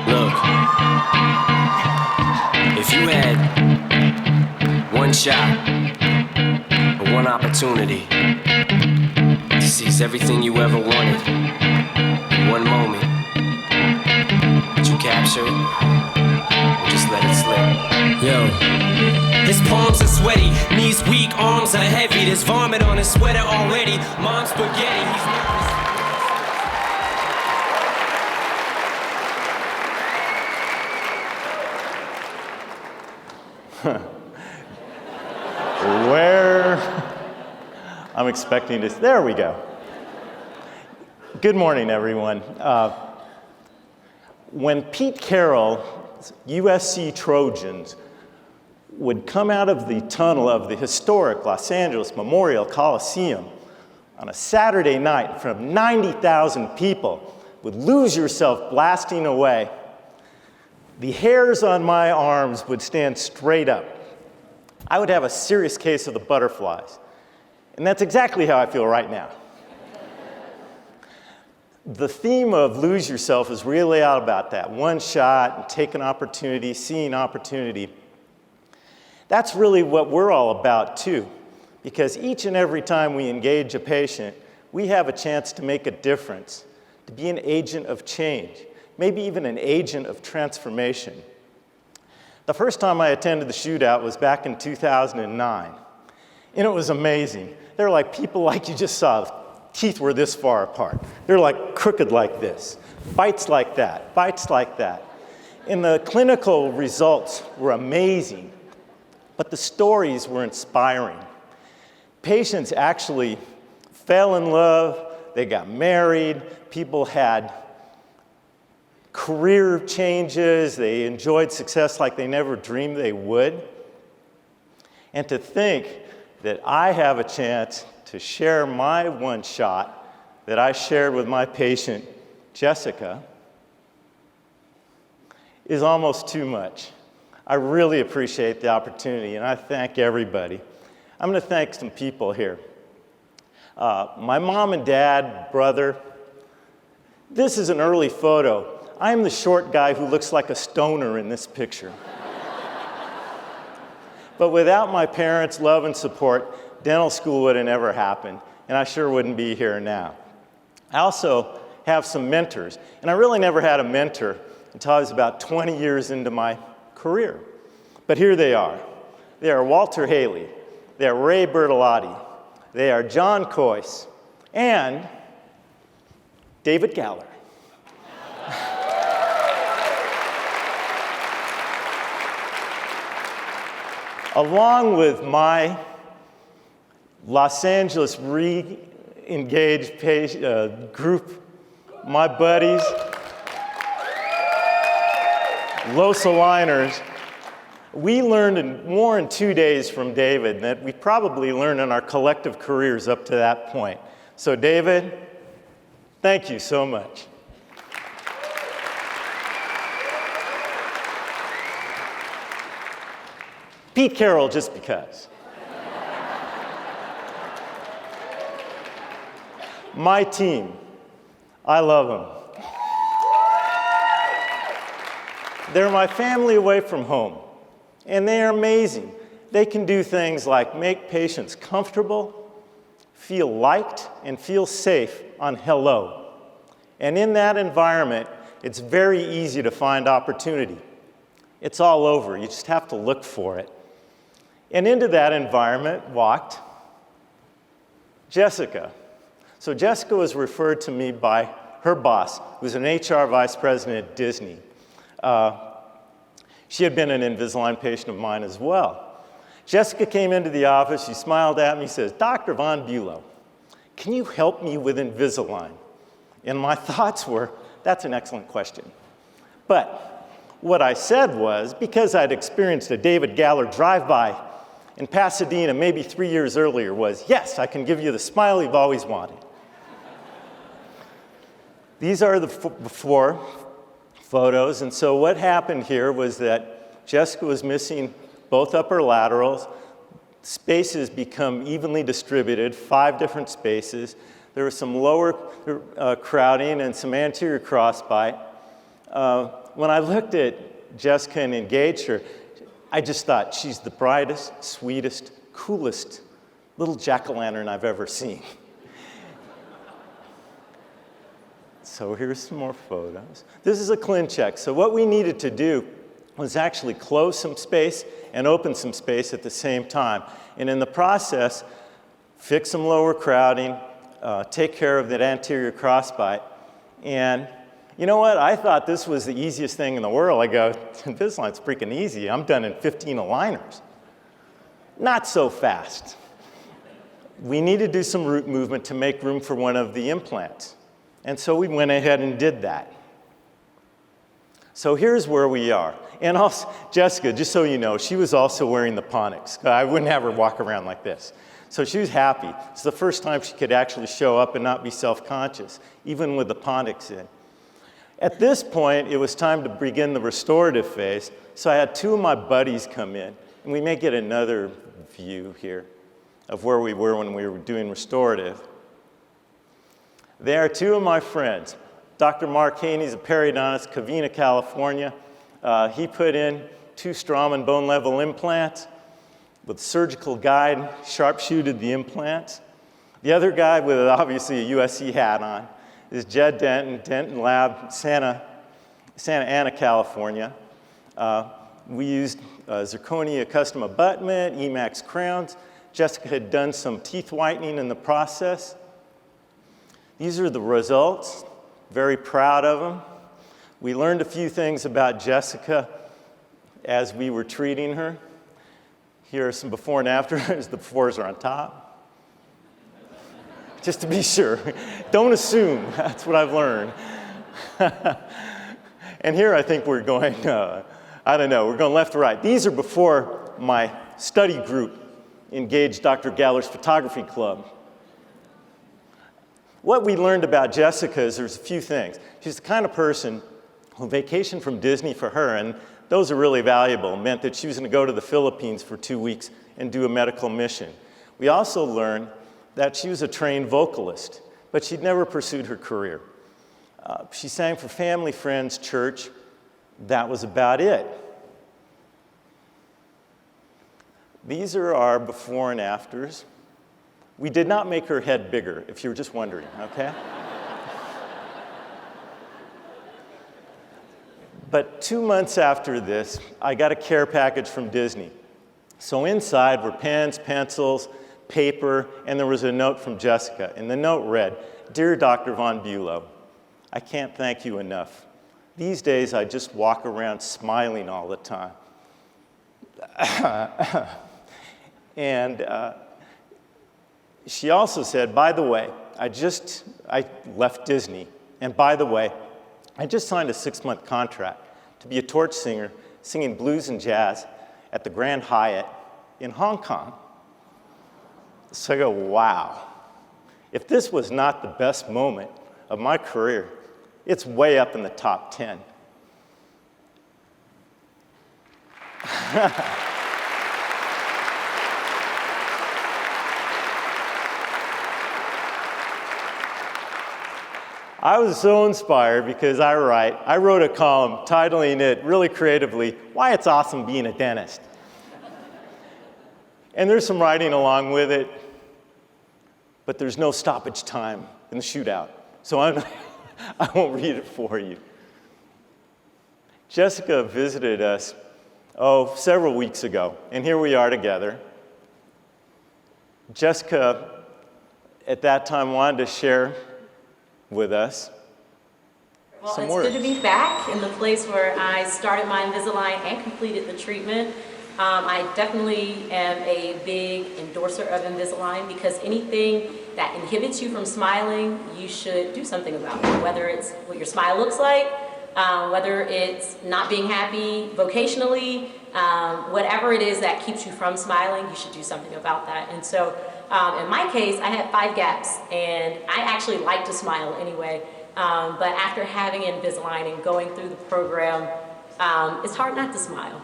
Look, if you had one shot or one opportunity to seize everything you ever wanted in one moment, would you capture it or just let it slip? Yo. His palms are sweaty, knees weak, arms are heavy. There's vomit on his sweater already. Mom's spaghetti, he's nervous. Where I'm expecting to, there we go. Good morning, everyone. When Pete Carroll's USC Trojans would come out of the tunnel of the historic Los Angeles Memorial Coliseum on a Saturday night in front of 90,000 people, would lose yourself blasting away, the hairs on my arms would stand straight up. I would have a serious case of the butterflies. And that's exactly how I feel right now. The theme of Lose Yourself is really all about that. One shot, and take an opportunity, seeing opportunity. That's really what we're all about too, because each and every time we engage a patient, we have a chance to make a difference, to be an agent of change, maybe even an agent of transformation. The first time I attended the Shootout was back in 2009, and it was amazing. They're like people like you just saw. Teeth were this far apart. They're like crooked like this, bites like that, bites like that. And the clinical results were amazing, but the stories were inspiring. Patients actually fell in love, they got married, people had career changes, they enjoyed success like they never dreamed they would. And to think that I have a chance to share my one shot that I shared with my patient, Jessica, is almost too much. I really appreciate the opportunity, and I thank everybody. I'm going to thank some people here. My mom and dad, brother. This is an early photo. I'm the short guy who looks like a stoner in this picture. But without my parents' love and support, dental school would have never happened, and I sure wouldn't be here now. I also have some mentors, and I really never had a mentor until I was about 20 years into my career. But here they are. They are Walter Haley, they are Ray Bertolotti, they are John Coyce, and David Galler. Along with my Los Angeles re-engaged group, my buddies, Los Aligners, we learned more in 2 days from David than we probably learned in our collective careers up to that point. So David, thank you so much. Pete Carroll, just because. My team, I love them. They're my family away from home, and they are amazing. They can do things like make patients comfortable, feel liked, and feel safe on hello. And in that environment, it's very easy to find opportunity. It's all over. You just have to look for it. And into that environment walked Jessica. So Jessica was referred to me by her boss, who's an HR vice president at Disney. She had been an Invisalign patient of mine as well. Jessica came into the office, she smiled at me, says, Dr. VonBulow, can you help me with Invisalign? And my thoughts were, that's an excellent question. But what I said was, because I'd experienced a David Galler drive-by in Pasadena maybe 3 years earlier, was, yes, I can give you the smile you've always wanted. These are the before photos, and so what happened here was that Jessica was missing both upper laterals. Spaces become evenly distributed, 5 different spaces. There was some lower crowding and some anterior crossbite. When I looked at Jessica and engaged her, I just thought she's the brightest, sweetest, coolest little jack-o'-lantern I've ever seen. So here's some more photos. This is a clin check. So what we needed to do was actually close some space and open some space at the same time. And in the process, fix some lower crowding, take care of that anterior crossbite. And you know what? I thought this was the easiest thing in the world. I go, Invisalign's freaking easy. I'm done in 15 aligners. Not so fast. We need to do some root movement to make room for one of the implants. And so we went ahead and did that. So here's where we are. And also, Jessica, just so you know, she was also wearing the Pontics. I wouldn't have her walk around like this. So she was happy. It's the first time she could actually show up and not be self-conscious, even with the Pontics in. At this point, it was time to begin the restorative phase. So I had two of my buddies come in. And we may get another view here of where we were when we were doing restorative. They are two of my friends. Dr. Mark Haney's a periodontist, Covina, California. He put in 2 Straumann bone level implants with surgical guide, sharpshooted the implants. The other guy with obviously a USC hat on is Jed Denton, Denton Lab, Santa Ana, California. We used zirconia custom abutment, Emax crowns. Jessica had done some teeth whitening in the process. These are the results. Very proud of them. We learned a few things about Jessica as we were treating her. Here are some before and afters. The befores are on top. Just to be sure. Don't assume. That's what I've learned. And here I think we're going, I don't know, we're going left to right. These are before my study group engaged Dr. Galler's photography club. What we learned about Jessica is there's a few things. She's the kind of person who vacation from Disney for her, and those are really valuable, meant that she was going to go to the Philippines for 2 weeks and do a medical mission. We also learned that she was a trained vocalist, but she'd never pursued her career. She sang for family, friends, church. That was about it. These are our before and afters. We did not make her head bigger, if you were just wondering, okay? But 2 months after this, I got a care package from Disney. So inside were pens, pencils, paper, and there was a note from Jessica. And the note read, "Dear Dr. VonBulow, I can't thank you enough. These days, I just walk around smiling all the time." And she also said, by the way, I left Disney, and by the way, I just signed a 6-month contract to be a torch singer singing blues and jazz at the Grand Hyatt in Hong Kong. So I go, wow. If this was not the best moment of my career, it's way up in the top 10. I was so inspired because I wrote a column titling it really creatively, "Why It's Awesome Being a Dentist." And there's some writing along with it, but there's no stoppage time in the shootout. So I won't read it for you. Jessica visited us, several weeks ago, and here we are together. Jessica, at that time, wanted to share with us some words. Well, it's good to be back in the place where I started my Invisalign and completed the treatment. I definitely am a big endorser of Invisalign because anything that inhibits you from smiling, you should do something about it. Whether it's what your smile looks like, whether it's not being happy vocationally, whatever it is that keeps you from smiling, you should do something about that. And so in my case, I had 5 gaps, and I actually like to smile anyway. But after having Invisalign and going through the program, it's hard not to smile.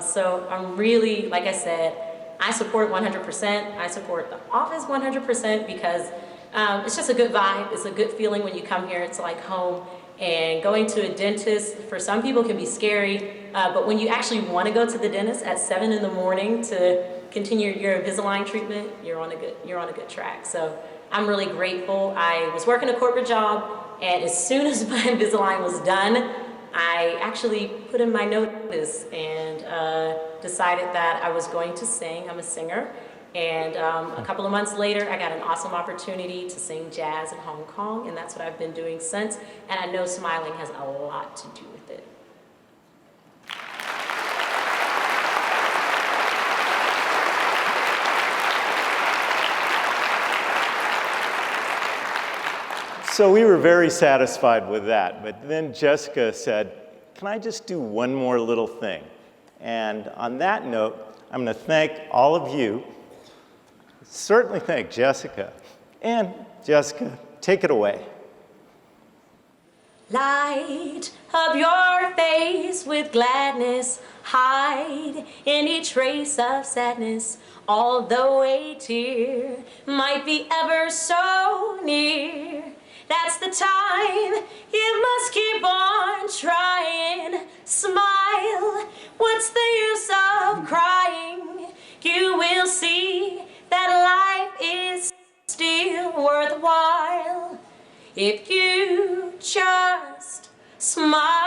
So I'm really, like I said, I support 100%. I support the office 100% because it's just a good vibe. It's a good feeling when you come here. It's like home. And going to a dentist, for some people, can be scary. But when you actually want to go to the dentist at 7 in the morning to continue your Invisalign treatment, you're on a good track. So I'm really grateful. I was working a corporate job, and as soon as my Invisalign was done, I actually put in my notice and decided that I was going to sing. I'm a singer. And a couple of months later, I got an awesome opportunity to sing jazz in Hong Kong, and that's what I've been doing since. And I know smiling has a lot to do with it. So we were very satisfied with that, but then Jessica said, can I just do one more little thing? And on that note, I'm going to thank all of you. Certainly thank Jessica. And Jessica, take it away. Light up your face with gladness, hide any trace of sadness, although a tear might be ever so near. That's the time you must keep on trying. Smile, what's the use of crying? You will see that life is still worthwhile if you just smile.